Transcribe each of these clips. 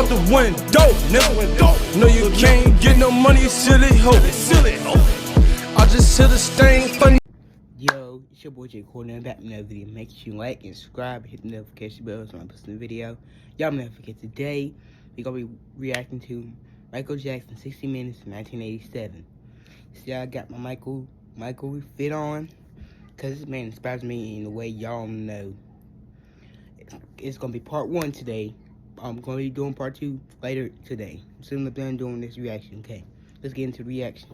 out the window, nigga. No, you can't get no money, silly hoe. I just hit a stain funny. Yo, it's your boy J. Cole, and back in another video. Make sure you like and subscribe, hit the notification bell so I post a video. Y'all never forget, today we're gonna be reacting to Michael Jackson 60 Minutes in 1987. See, I got my Michael fit on, cause this man inspires me in a way y'all know. It's gonna be part 1 today. I'm gonna be doing part 2 later today. As soon as I'm done doing this reaction, okay? Let's get into the reaction.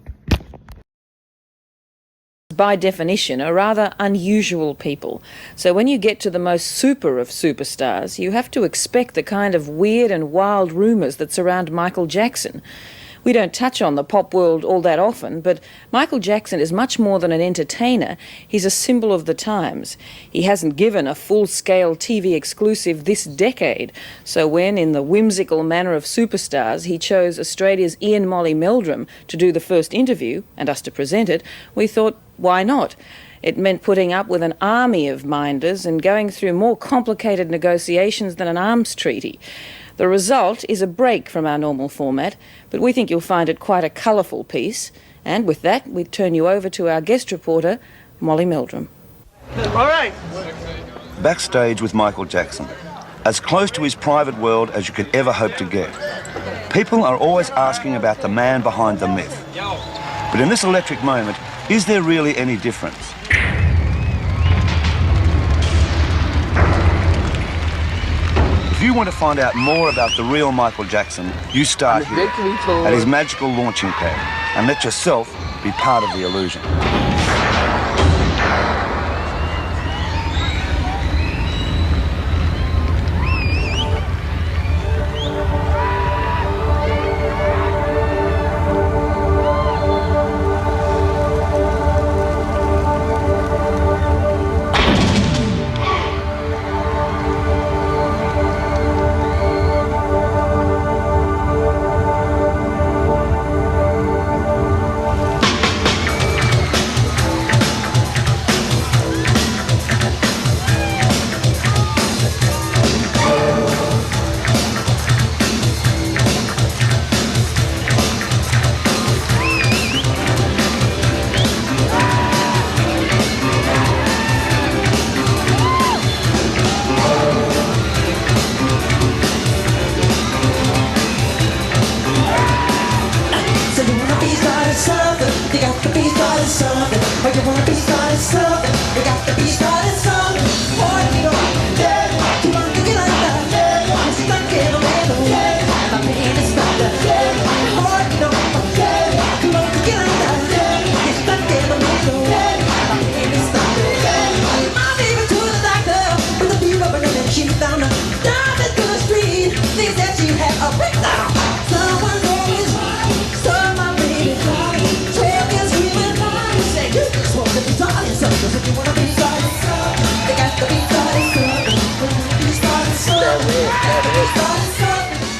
By definition, are rather unusual people. So when you get to the most super of superstars, you have to expect the kind of weird and wild rumours that surround Michael Jackson. We don't touch on the pop world all that often, but Michael Jackson is much more than an entertainer. He's a symbol of the times. He hasn't given a full-scale TV exclusive this decade, so when, in the whimsical manner of superstars, he chose Australia's Ian Molly Meldrum to do the first interview, and us to present it, we thought, why not? It meant putting up with an army of minders and going through more complicated negotiations than an arms treaty. The result is a break from our normal format, but we think you'll find it quite a colourful piece. And with that, we turn you over to our guest reporter, Molly Meldrum. All right. Backstage with Michael Jackson, as close to his private world as you could ever hope to get. People are always asking about the man behind the myth. But in this electric moment, is there really any difference? If you want to find out more about the real Michael Jackson, you start here, at his magical launching pad, and let yourself be part of the illusion.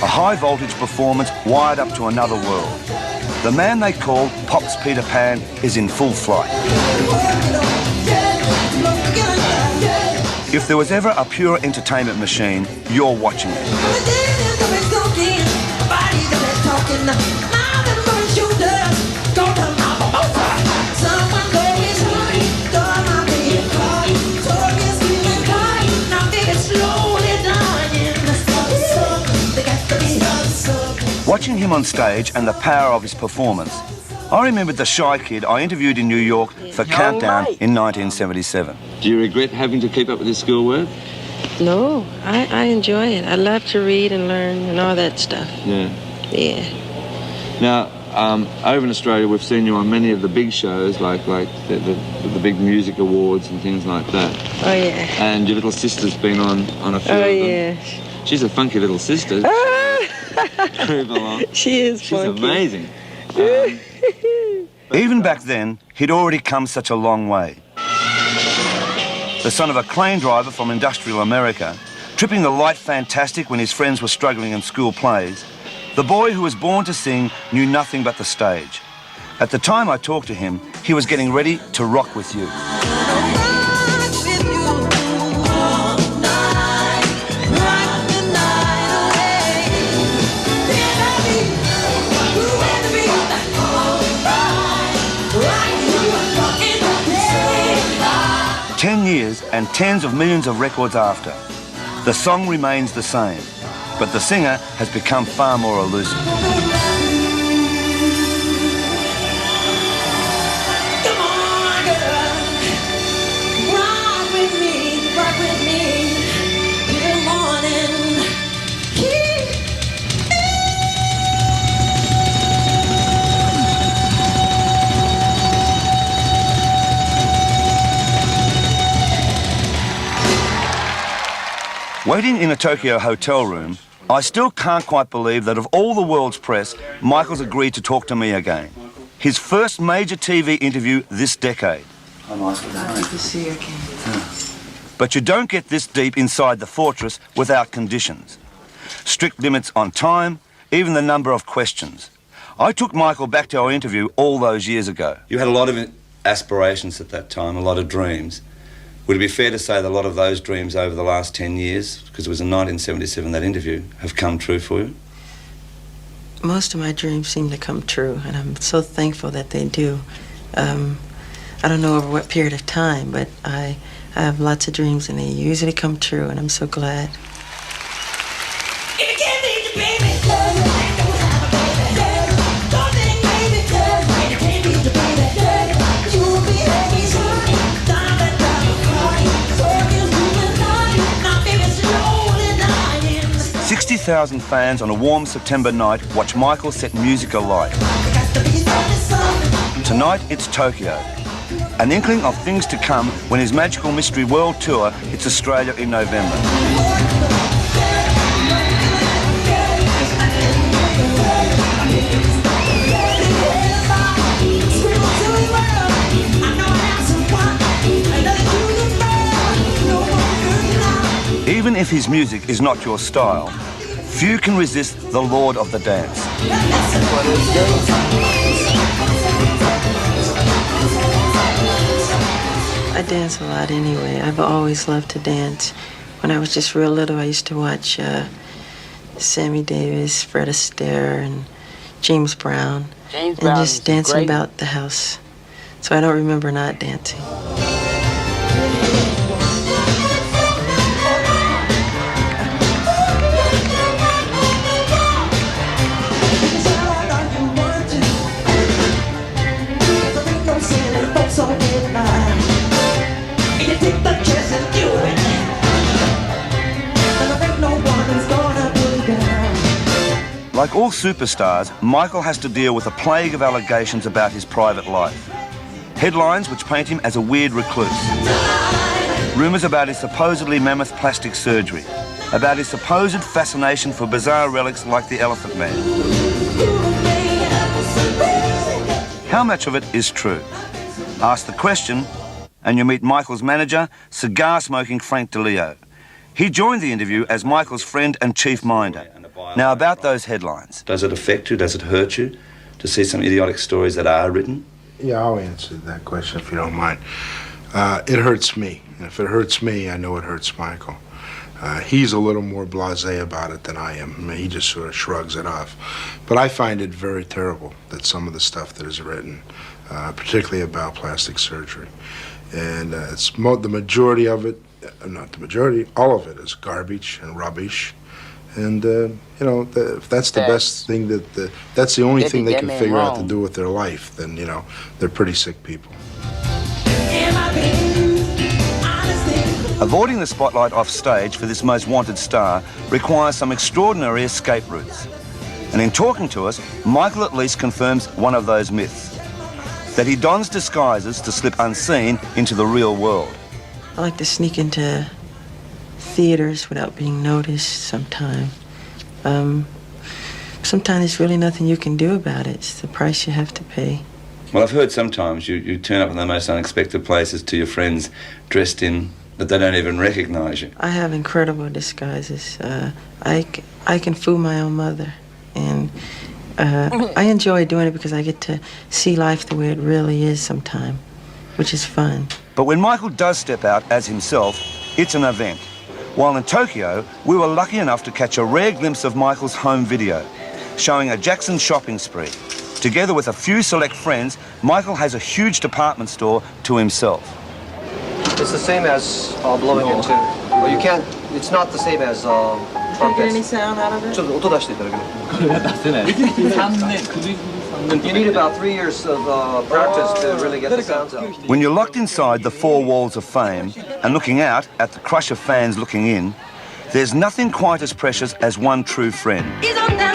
A high-voltage performance wired up to another world. The man they call Pop's Peter Pan is in full flight. If there was ever a pure entertainment machine, you're watching it. Watching him on stage and the power of his performance, I remembered the shy kid I interviewed in New York for Countdown in 1977. Do you regret having to keep up with your schoolwork? No, I enjoy it. I love to read and learn and all that stuff. Yeah. Yeah. Now, over in Australia, we've seen you on many of the big shows, like the big music awards and things like that. Oh, yeah. And your little sister's been on a few of them. Oh, yeah. She's a funky little sister. She is She's funky. amazing. Even back then, he'd already come such a long way. The son of a crane driver from industrial America, tripping the light fantastic when his friends were struggling in school plays, the boy who was born to sing knew nothing but the stage. At the time I talked to him, he was getting ready to rock with you. and tens of millions of records after. The song remains the same, but the singer has become far more elusive. Come on, girl, rock with me till morning. Waiting in a Tokyo hotel room, I still can't quite believe that of all the world's press, Michael's agreed to talk to me again. His first major TV interview this decade. Hi, Michael. Nice to see you again. But you don't get this deep inside the fortress without conditions. Strict limits on time, even the number of questions. I took Michael back to our interview all those years ago. You had a lot of aspirations at that time, a lot of dreams. Would it be fair to say that a lot of those dreams over the last 10 years, because it was in 1977 that interview, have come true for you? Most of my dreams seem to come true, and I'm so thankful that they do. I don't know over what period of time, but I have lots of dreams, and they usually come true, and I'm so glad. $60,000 fans on a warm September night watch Michael set music alight. Tonight it's Tokyo. An inkling of things to come when his Magical Mystery World Tour hits Australia in November. Even if his music is not your style, few can resist the Lord of the Dance. I dance a lot anyway. I've always loved to dance. When I was just real little, I used to watch Sammy Davis, Fred Astaire, and James Brown. And just dancing about the house. So I don't remember not dancing. Like all superstars, Michael has to deal with a plague of allegations about his private life. Headlines which paint him as a weird recluse. Rumours about his supposedly mammoth plastic surgery. About his supposed fascination for bizarre relics like the Elephant Man. How much of it is true? Ask the question, and you meet Michael's manager, cigar-smoking Frank DeLeo. He joined the interview as Michael's friend and chief minder. Now, about those headlines. Does it affect you? Does it hurt you to see some idiotic stories that are written? Yeah, I'll answer that question if you don't mind. It hurts me. And if it hurts me, I know it hurts Michael. He's a little more blasé about it than I am. I mean, he just sort of shrugs it off. But I find it very terrible that some of the stuff that is written, particularly about plastic surgery. And it's the majority of it, not the majority, all of it is garbage and rubbish. And, you know, if that's the best thing that's the only thing they can figure out to do with their life, then, you know, they're pretty sick people. Avoiding the spotlight off stage for this most wanted star requires some extraordinary escape routes. And in talking to us, Michael at least confirms one of those myths, that he dons disguises to slip unseen into the real world. I like to sneak into theaters without being noticed sometimes. Sometimes there's really nothing you can do about it. It's the price you have to pay. Well, I've heard sometimes you turn up in the most unexpected places to your friends dressed in that they don't even recognise you. I have incredible disguises. I can fool my own mother. And I enjoy doing it because I get to see life the way it really is sometimes, which is fun. But when Michael does step out as himself, it's an event. While in Tokyo, we were lucky enough to catch a rare glimpse of Michael's home video, showing a Jackson shopping spree. Together with a few select friends, Michael has a huge department store to himself. It's the same as blowing into. Well, you can't. It's not the same as Can you get any sound out of it? ちょっと音出していただける。これは出せない。3年、You need about 3 years of practice to really get the sounds out. When you're locked inside the four walls of fame and looking out at the crush of fans looking in, there's nothing quite as precious as one true friend. He's on down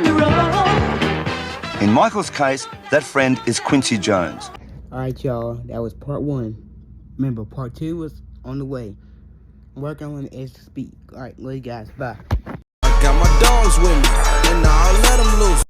the road. In Michael's case, that friend is Quincy Jones. Alright, y'all, that was part 1. Remember, part 2 was on the way. Working on it as to speak. Alright, love you guys. Bye. I got my dogs with me, and I'll let them loose.